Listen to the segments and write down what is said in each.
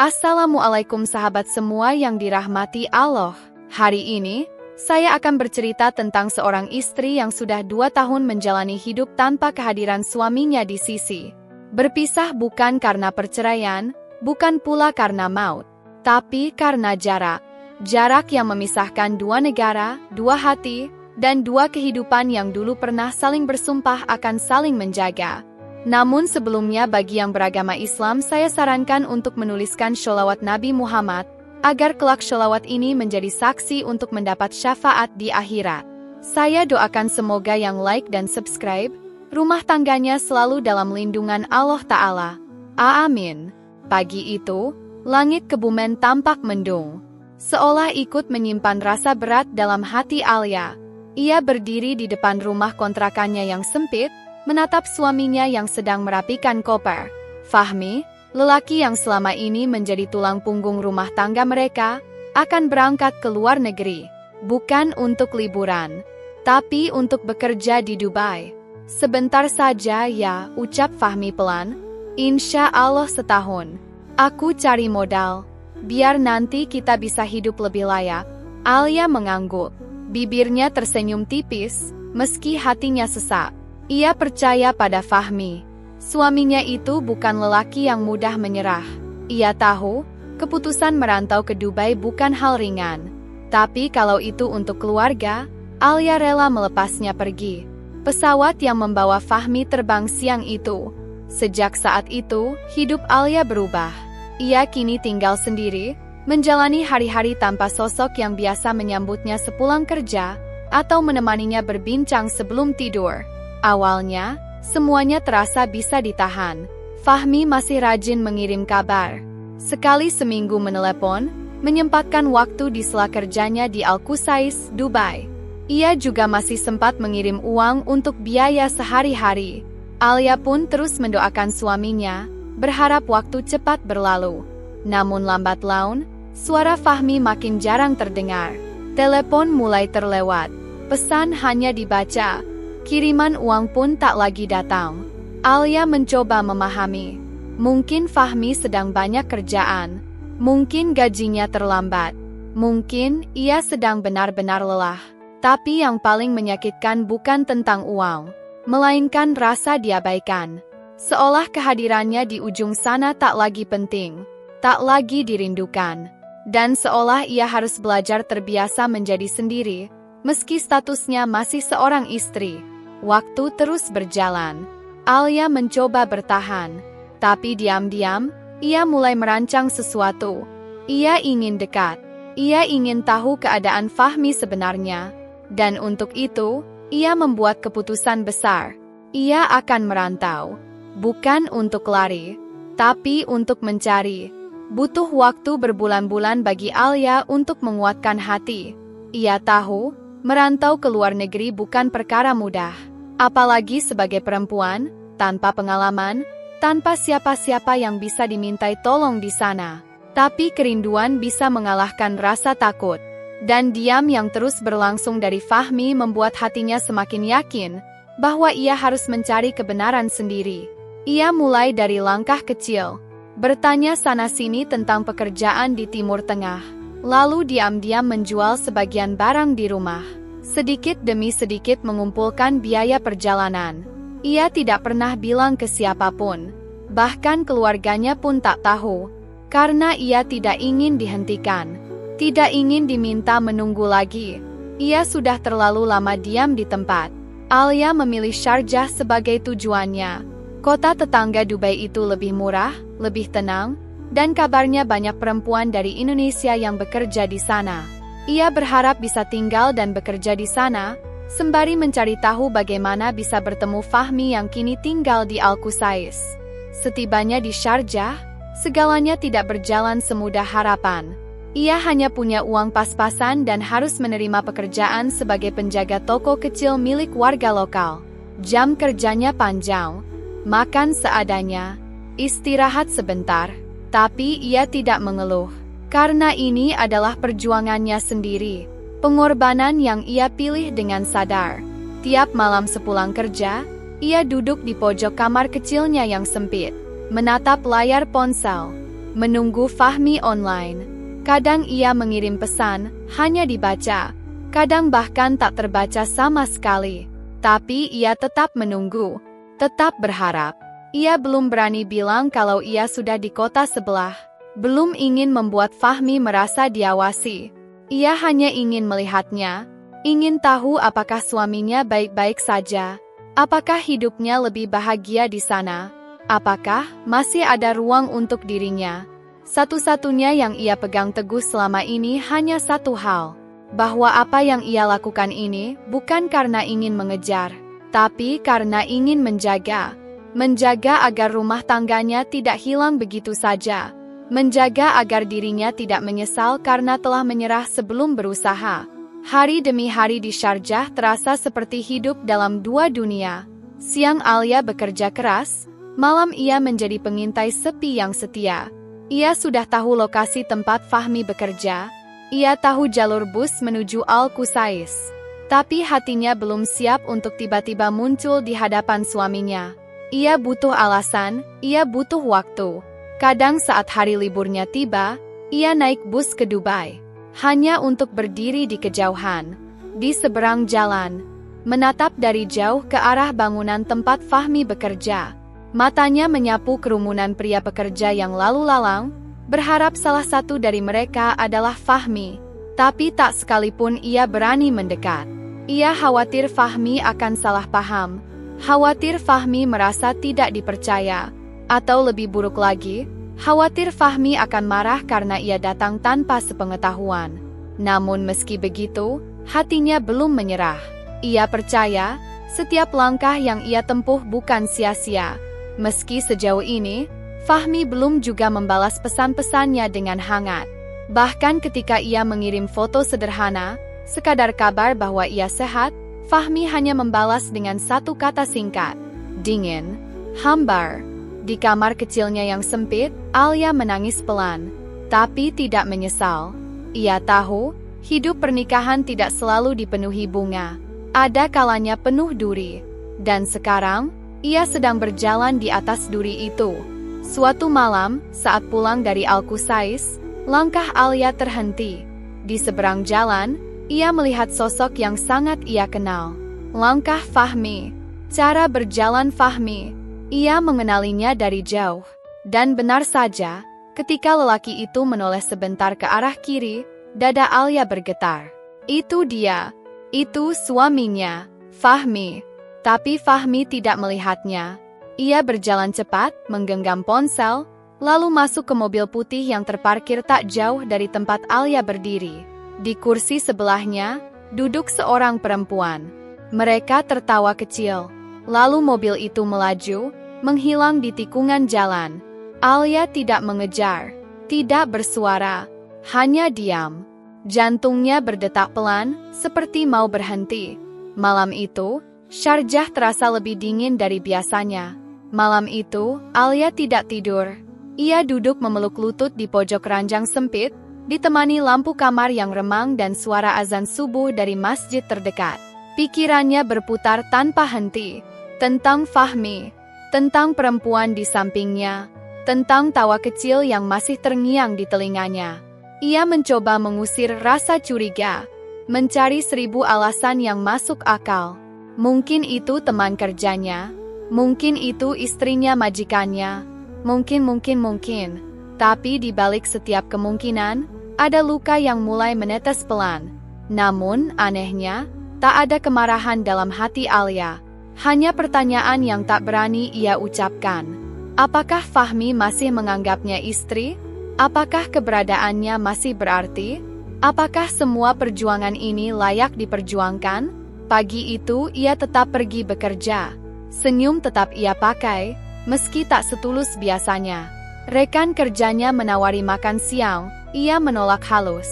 Assalamualaikum sahabat semua yang dirahmati Allah. Hari ini, saya akan bercerita tentang seorang istri yang sudah 2 tahun menjalani hidup tanpa kehadiran suaminya di sisi. Berpisah bukan karena perceraian, bukan pula karena maut, tapi karena jarak. Jarak yang memisahkan 2 negara, 2 hati, dan 2 kehidupan yang dulu pernah saling bersumpah akan saling menjaga. Namun sebelumnya bagi yang beragama Islam saya sarankan untuk menuliskan sholawat Nabi Muhammad, agar kelak sholawat ini menjadi saksi untuk mendapat syafaat di akhirat. Saya doakan semoga yang like dan subscribe, rumah tangganya selalu dalam lindungan Allah Ta'ala. Amin. Pagi itu, langit Kebumen tampak mendung. Seolah ikut menyimpan rasa berat dalam hati Alia. Ia berdiri di depan rumah kontrakannya yang sempit, menatap suaminya yang sedang merapikan koper. Fahmi, lelaki yang selama ini menjadi tulang punggung rumah tangga mereka, akan berangkat ke luar negeri. Bukan untuk liburan, tapi untuk bekerja di Dubai. Sebentar saja ya, ucap Fahmi pelan. Insya Allah setahun. Aku cari modal, biar nanti kita bisa hidup lebih layak. Alia mengangguk. Bibirnya tersenyum tipis, meski hatinya sesak. Ia percaya pada Fahmi. Suaminya itu bukan lelaki yang mudah menyerah. Ia tahu, keputusan merantau ke Dubai bukan hal ringan. Tapi kalau itu untuk keluarga, Alia rela melepasnya pergi. Pesawat yang membawa Fahmi terbang siang itu. Sejak saat itu, hidup Alia berubah. Ia kini tinggal sendiri, menjalani hari-hari tanpa sosok yang biasa menyambutnya sepulang kerja, atau menemaninya berbincang sebelum tidur. Awalnya, semuanya terasa bisa ditahan. Fahmi masih rajin mengirim kabar. Sekali seminggu menelepon, menyempatkan waktu di sela kerjanya di Al-Qusais, Dubai. Ia juga masih sempat mengirim uang untuk biaya sehari-hari. Alia pun terus mendoakan suaminya, berharap waktu cepat berlalu. Namun lambat laun, suara Fahmi makin jarang terdengar. Telepon mulai terlewat. Pesan hanya dibaca. Kiriman uang pun tak lagi datang. Alia mencoba memahami. Mungkin Fahmi sedang banyak kerjaan. Mungkin gajinya terlambat. Mungkin ia sedang benar-benar lelah. Tapi yang paling menyakitkan bukan tentang uang, melainkan rasa diabaikan. Seolah kehadirannya di ujung sana tak lagi penting, tak lagi dirindukan. Dan seolah ia harus belajar terbiasa menjadi sendiri, meski statusnya masih seorang istri. Waktu terus berjalan. Alia mencoba bertahan. Tapi diam-diam, ia mulai merancang sesuatu. Ia ingin dekat. Ia ingin tahu keadaan Fahmi sebenarnya. Dan untuk itu, ia membuat keputusan besar. Ia akan merantau. Bukan untuk lari, tapi untuk mencari. Butuh waktu berbulan-bulan bagi Alia untuk menguatkan hati. Ia tahu, merantau ke luar negeri bukan perkara mudah. Apalagi sebagai perempuan, tanpa pengalaman, tanpa siapa-siapa yang bisa dimintai tolong di sana. Tapi kerinduan bisa mengalahkan rasa takut. Dan diam yang terus berlangsung dari Fahmi membuat hatinya semakin yakin bahwa ia harus mencari kebenaran sendiri. Ia mulai dari langkah kecil, bertanya sana-sini tentang pekerjaan di Timur Tengah. Lalu diam-diam menjual sebagian barang di rumah. Sedikit demi sedikit mengumpulkan biaya perjalanan. Ia tidak pernah bilang ke siapapun. Bahkan keluarganya pun tak tahu. Karena ia tidak ingin dihentikan. Tidak ingin diminta menunggu lagi. Ia sudah terlalu lama diam di tempat. Alia memilih Sharjah sebagai tujuannya. Kota tetangga Dubai itu lebih murah, lebih tenang, dan kabarnya banyak perempuan dari Indonesia yang bekerja di sana. Ia berharap bisa tinggal dan bekerja di sana, sembari mencari tahu bagaimana bisa bertemu Fahmi yang kini tinggal di Al-Qusais. Setibanya di Sharjah, segalanya tidak berjalan semudah harapan. Ia hanya punya uang pas-pasan dan harus menerima pekerjaan sebagai penjaga toko kecil milik warga lokal. Jam kerjanya panjang, makan seadanya, istirahat sebentar, tapi ia tidak mengeluh. Karena ini adalah perjuangannya sendiri, pengorbanan yang ia pilih dengan sadar. Tiap malam sepulang kerja, ia duduk di pojok kamar kecilnya yang sempit, menatap layar ponsel. menunggu Fahmi online. Kadang ia mengirim pesan, hanya dibaca. Kadang bahkan tak terbaca sama sekali. Tapi ia tetap menunggu, tetap berharap. Ia belum berani bilang kalau ia sudah di kota sebelah. Belum ingin membuat Fahmi merasa diawasi. Ia hanya ingin melihatnya, ingin tahu apakah suaminya baik-baik saja. Apakah hidupnya lebih bahagia di sana? Apakah masih ada ruang untuk dirinya? Satu-satunya yang ia pegang teguh selama ini hanya satu hal, bahwa apa yang ia lakukan ini bukan karena ingin mengejar, tapi karena ingin menjaga. Menjaga agar rumah tangganya tidak hilang begitu saja. Menjaga agar dirinya tidak menyesal karena telah menyerah sebelum berusaha. Hari demi hari di Sharjah terasa seperti hidup dalam dua dunia. Siang Alia bekerja keras, malam ia menjadi pengintai sepi yang setia. Ia sudah tahu lokasi tempat Fahmi bekerja. Ia tahu jalur bus menuju Al-Qusais. Tapi hatinya belum siap untuk tiba-tiba muncul di hadapan suaminya. Ia butuh alasan, ia butuh waktu. Kadang saat hari liburnya tiba, ia naik bus ke Dubai. Hanya untuk berdiri di kejauhan, di seberang jalan, menatap dari jauh ke arah bangunan tempat Fahmi bekerja. Matanya menyapu kerumunan pria pekerja yang lalu lalang, berharap salah satu dari mereka adalah Fahmi. Tapi tak sekalipun ia berani mendekat. Ia khawatir Fahmi akan salah paham. Khawatir Fahmi merasa tidak dipercaya. Atau lebih buruk lagi, khawatir Fahmi akan marah karena ia datang tanpa sepengetahuan. Namun meski begitu, hatinya belum menyerah. Ia percaya, setiap langkah yang ia tempuh bukan sia-sia. Meski sejauh ini, Fahmi belum juga membalas pesan-pesannya dengan hangat. Bahkan ketika ia mengirim foto sederhana, sekadar kabar bahwa ia sehat, Fahmi hanya membalas dengan satu kata singkat, dingin, hambar. Di kamar kecilnya yang sempit, Alia menangis pelan, tapi tidak menyesal. Ia tahu, hidup pernikahan tidak selalu dipenuhi bunga. Ada kalanya penuh duri. Dan sekarang, ia sedang berjalan di atas duri itu. Suatu malam, saat pulang dari Al-Qusais, langkah Alia terhenti. Di seberang jalan, ia melihat sosok yang sangat ia kenal. Langkah Fahmi, cara berjalan Fahmi. Ia mengenalinya dari jauh. Dan benar saja, ketika lelaki itu menoleh sebentar ke arah kiri, dada Alia bergetar. Itu dia, itu suaminya, Fahmi. Tapi Fahmi tidak melihatnya. Ia berjalan cepat, menggenggam ponsel, lalu masuk ke mobil putih yang terparkir tak jauh dari tempat Alia berdiri. Di kursi sebelahnya, duduk seorang perempuan. Mereka tertawa kecil. Lalu mobil itu melaju, menghilang di tikungan jalan. Alia tidak mengejar, tidak bersuara, hanya diam. Jantungnya berdetak pelan, seperti mau berhenti. Malam itu, Sharjah terasa lebih dingin dari biasanya. Malam itu, Alia tidak tidur. Ia duduk memeluk lutut di pojok ranjang sempit, ditemani lampu kamar yang remang dan suara azan subuh dari masjid terdekat. Pikirannya berputar tanpa henti. Tentang Fahmi, tentang perempuan di sampingnya, tentang tawa kecil yang masih terngiang di telinganya. Ia mencoba mengusir rasa curiga, mencari 1000 alasan yang masuk akal. Mungkin itu teman kerjanya, mungkin itu istrinya majikannya, mungkin. Tapi di balik setiap kemungkinan, ada luka yang mulai menetes pelan. Namun, anehnya, tak ada kemarahan dalam hati Alia. Hanya pertanyaan yang tak berani ia ucapkan. Apakah Fahmi masih menganggapnya istri? Apakah keberadaannya masih berarti? Apakah semua perjuangan ini layak diperjuangkan? Pagi itu ia tetap pergi bekerja. Senyum tetap ia pakai, meski tak setulus biasanya. Rekan kerjanya menawari makan siang, ia menolak halus.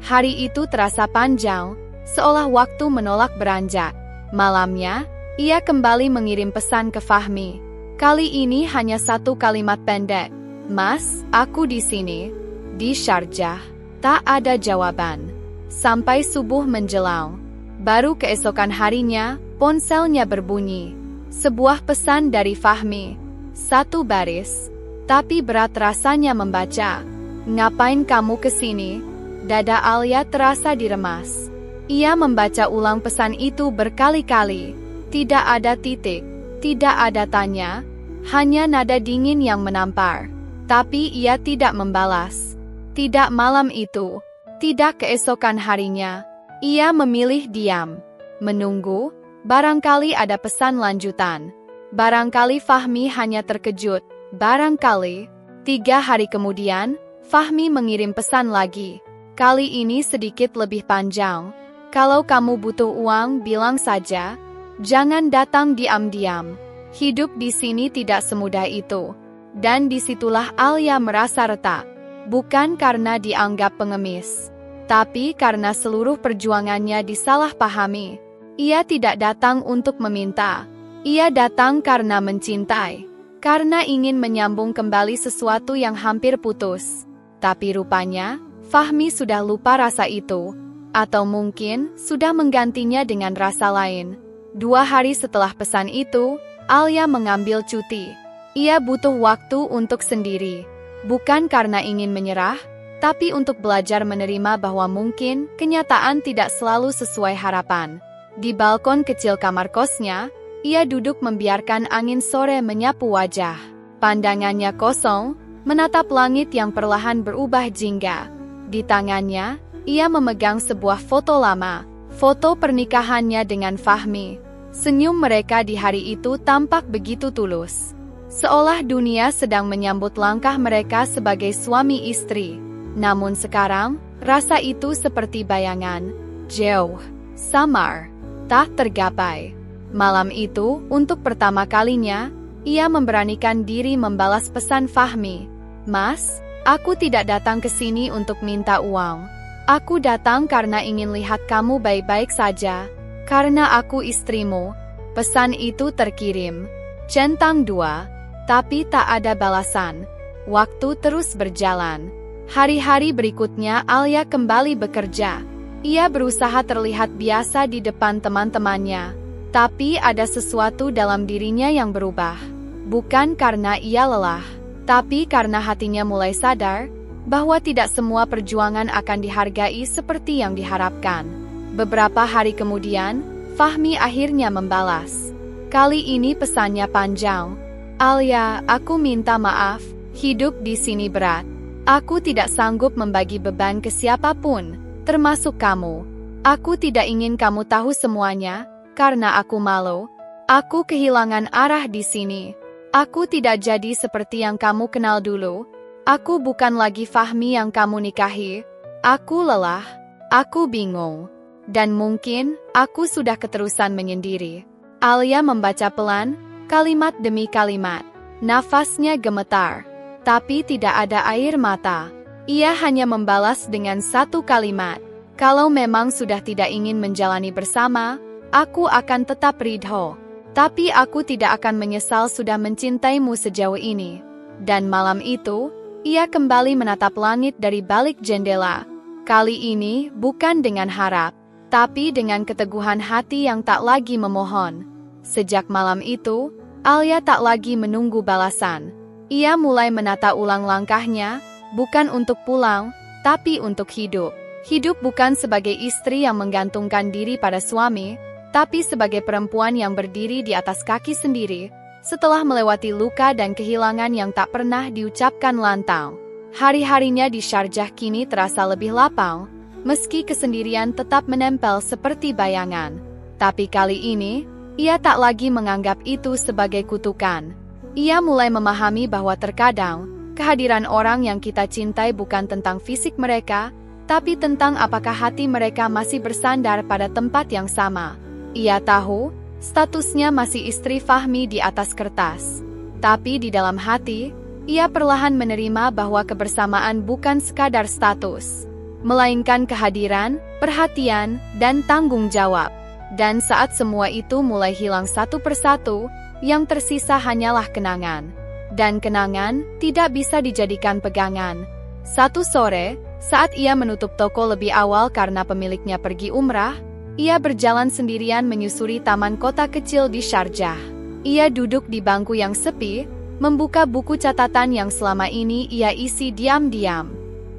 Hari itu terasa panjang, seolah waktu menolak beranjak. Malamnya, ia kembali mengirim pesan ke Fahmi. Kali ini hanya satu kalimat pendek. Mas, aku di sini, di Sharjah. Tak ada jawaban. Sampai subuh menjelang. Baru keesokan harinya, ponselnya berbunyi. Sebuah pesan dari Fahmi. Satu baris. Tapi berat rasanya membaca. Ngapain kamu kesini? Dada Alia terasa diremas. Ia membaca ulang pesan itu berkali-kali. Tidak ada titik, tidak ada tanya, hanya nada dingin yang menampar. Tapi ia tidak membalas. Tidak malam itu, tidak keesokan harinya. Ia memilih diam, menunggu, barangkali ada pesan lanjutan. Barangkali Fahmi hanya terkejut, barangkali. 3 hari kemudian, Fahmi mengirim pesan lagi. Kali ini sedikit lebih panjang. Kalau kamu butuh uang, bilang saja. Jangan datang diam-diam. Hidup di sini tidak semudah itu. Dan disitulah Alia merasa retak. Bukan karena dianggap pengemis, tapi karena seluruh perjuangannya disalahpahami. Ia tidak datang untuk meminta. Ia datang karena mencintai. Karena ingin menyambung kembali sesuatu yang hampir putus. Tapi rupanya, Fahmi sudah lupa rasa itu. Atau mungkin, sudah menggantinya dengan rasa lain. 2 hari setelah pesan itu, Alia mengambil cuti. Ia butuh waktu untuk sendiri. Bukan karena ingin menyerah, tapi untuk belajar menerima bahwa mungkin kenyataan tidak selalu sesuai harapan. Di balkon kecil kamar kosnya, ia duduk membiarkan angin sore menyapu wajah. Pandangannya kosong, menatap langit yang perlahan berubah jingga. Di tangannya, ia memegang sebuah foto lama, foto pernikahannya dengan Fahmi. Senyum mereka di hari itu tampak begitu tulus. Seolah dunia sedang menyambut langkah mereka sebagai suami istri. Namun sekarang, rasa itu seperti bayangan. Jauh, samar, tak tergapai. Malam itu, untuk pertama kalinya, ia memberanikan diri membalas pesan Fahmi. Mas, aku tidak datang ke sini untuk minta uang. Aku datang karena ingin lihat kamu baik-baik saja. Karena aku istrimu. Pesan itu terkirim. Centang 2. Tapi tak ada balasan. Waktu terus berjalan. Hari-hari berikutnya Alia kembali bekerja. Ia berusaha terlihat biasa di depan teman-temannya. Tapi ada sesuatu dalam dirinya yang berubah. Bukan karena ia lelah, tapi karena hatinya mulai sadar bahwa tidak semua perjuangan akan dihargai seperti yang diharapkan. Beberapa hari kemudian, Fahmi akhirnya membalas. Kali ini pesannya panjang. Alia, aku minta maaf, hidup di sini berat. Aku tidak sanggup membagi beban ke siapapun, termasuk kamu. Aku tidak ingin kamu tahu semuanya, karena aku malu. Aku kehilangan arah di sini. Aku tidak jadi seperti yang kamu kenal dulu. Aku bukan lagi Fahmi yang kamu nikahi. Aku lelah, aku bingung. Dan mungkin, aku sudah keterusan menyendiri. Alia membaca pelan, kalimat demi kalimat. Nafasnya gemetar, tapi tidak ada air mata. Ia hanya membalas dengan satu kalimat. Kalau memang sudah tidak ingin menjalani bersama, aku akan tetap ridho. Tapi aku tidak akan menyesal sudah mencintaimu sejauh ini. Dan malam itu, ia kembali menatap langit dari balik jendela. Kali ini bukan dengan harap, tapi dengan keteguhan hati yang tak lagi memohon. Sejak malam itu, Alia tak lagi menunggu balasan. Ia mulai menata ulang langkahnya, bukan untuk pulang, tapi untuk hidup. Hidup bukan sebagai istri yang menggantungkan diri pada suami, tapi sebagai perempuan yang berdiri di atas kaki sendiri, setelah melewati luka dan kehilangan yang tak pernah diucapkan lantang. Hari-harinya di Sharjah kini terasa lebih lapang, meski kesendirian tetap menempel seperti bayangan. Tapi kali ini, ia tak lagi menganggap itu sebagai kutukan. Ia mulai memahami bahwa terkadang, kehadiran orang yang kita cintai bukan tentang fisik mereka, tapi tentang apakah hati mereka masih bersandar pada tempat yang sama. Ia tahu, statusnya masih istri Fahmi di atas kertas. Tapi di dalam hati, ia perlahan menerima bahwa kebersamaan bukan sekadar status, melainkan kehadiran, perhatian, dan tanggung jawab. Dan saat semua itu mulai hilang satu persatu, yang tersisa hanyalah kenangan. Dan kenangan tidak bisa dijadikan pegangan. Satu sore, saat ia menutup toko lebih awal karena pemiliknya pergi umrah, ia berjalan sendirian menyusuri taman kota kecil di Sharjah. Ia duduk di bangku yang sepi, membuka buku catatan yang selama ini ia isi diam-diam.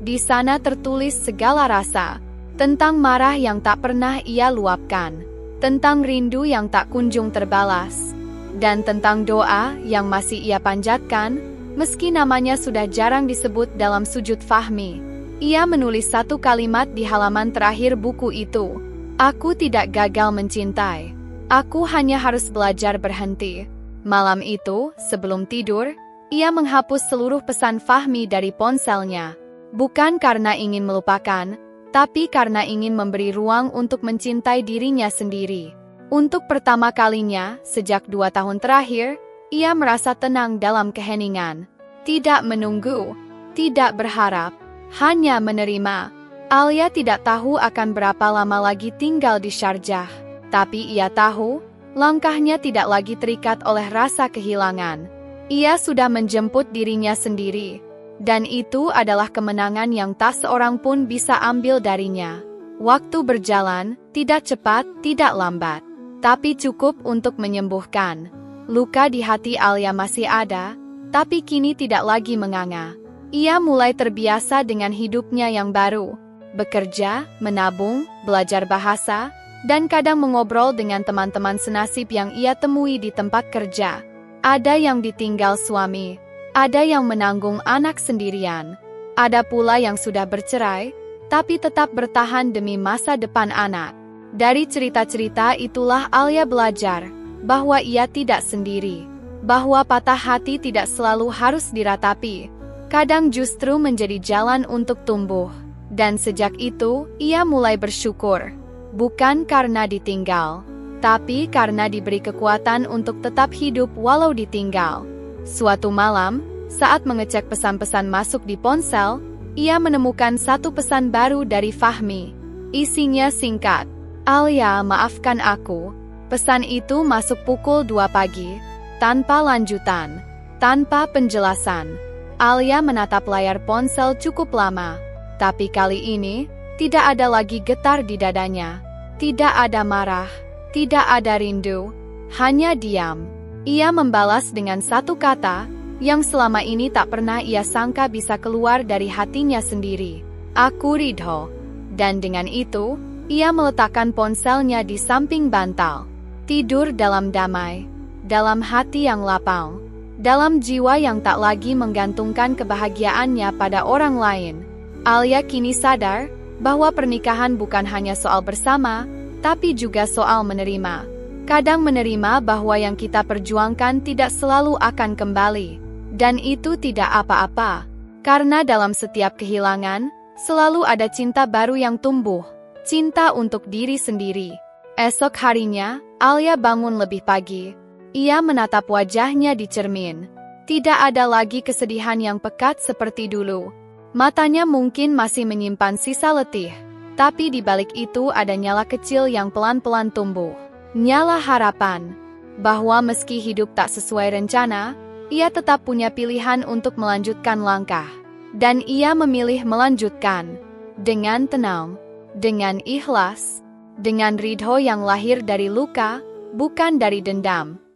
Di sana tertulis segala rasa, tentang marah yang tak pernah ia luapkan, tentang rindu yang tak kunjung terbalas, dan tentang doa yang masih ia panjatkan, meski namanya sudah jarang disebut dalam sujud Fahmi. Ia menulis satu kalimat di halaman terakhir buku itu. Aku tidak gagal mencintai. Aku hanya harus belajar berhenti. Malam itu, sebelum tidur, ia menghapus seluruh pesan Fahmi dari ponselnya. Bukan karena ingin melupakan, tapi karena ingin memberi ruang untuk mencintai dirinya sendiri. Untuk pertama kalinya, sejak 2 tahun terakhir, ia merasa tenang dalam keheningan. Tidak menunggu, tidak berharap, hanya menerima. Alia tidak tahu akan berapa lama lagi tinggal di Sharjah. Tapi ia tahu, langkahnya tidak lagi terikat oleh rasa kehilangan. Ia sudah menjemput dirinya sendiri. Dan itu adalah kemenangan yang tak seorang pun bisa ambil darinya. Waktu berjalan, tidak cepat, tidak lambat, tapi cukup untuk menyembuhkan. Luka di hati Alia masih ada, tapi kini tidak lagi menganga. Ia mulai terbiasa dengan hidupnya yang baru. Bekerja, menabung, belajar bahasa, dan kadang mengobrol dengan teman-teman senasib yang ia temui di tempat kerja. Ada yang ditinggal suami. Ada yang menanggung anak sendirian. Ada pula yang sudah bercerai, tapi tetap bertahan demi masa depan anak. Dari cerita-cerita itulah Alia belajar bahwa ia tidak sendiri. Bahwa patah hati tidak selalu harus diratapi. Kadang justru menjadi jalan untuk tumbuh. Dan sejak itu, ia mulai bersyukur. Bukan karena ditinggal, tapi karena diberi kekuatan untuk tetap hidup walau ditinggal. Suatu malam, saat mengecek pesan-pesan masuk di ponsel, ia menemukan satu pesan baru dari Fahmi. Isinya singkat. Alia, maafkan aku. Pesan itu masuk pukul 2 pagi, tanpa lanjutan, tanpa penjelasan. Alia menatap layar ponsel cukup lama, tapi kali ini, tidak ada lagi getar di dadanya. Tidak ada marah, tidak ada rindu, hanya diam. Ia membalas dengan satu kata, yang selama ini tak pernah ia sangka bisa keluar dari hatinya sendiri. Aku ridho. Dan dengan itu, ia meletakkan ponselnya di samping bantal. Tidur dalam damai, dalam hati yang lapang, dalam jiwa yang tak lagi menggantungkan kebahagiaannya pada orang lain. Alia kini sadar bahwa pernikahan bukan hanya soal bersama, tapi juga soal menerima. Kadang menerima bahwa yang kita perjuangkan tidak selalu akan kembali. Dan itu tidak apa-apa. Karena dalam setiap kehilangan, selalu ada cinta baru yang tumbuh. Cinta untuk diri sendiri. Esok harinya, Alia bangun lebih pagi. Ia menatap wajahnya di cermin. Tidak ada lagi kesedihan yang pekat seperti dulu. Matanya mungkin masih menyimpan sisa letih. Tapi di balik itu ada nyala kecil yang pelan-pelan tumbuh. Nyala harapan. Bahwa meski hidup tak sesuai rencana, ia tetap punya pilihan untuk melanjutkan langkah. Dan ia memilih melanjutkan. Dengan tenang. Dengan ikhlas. Dengan ridho yang lahir dari luka, bukan dari dendam.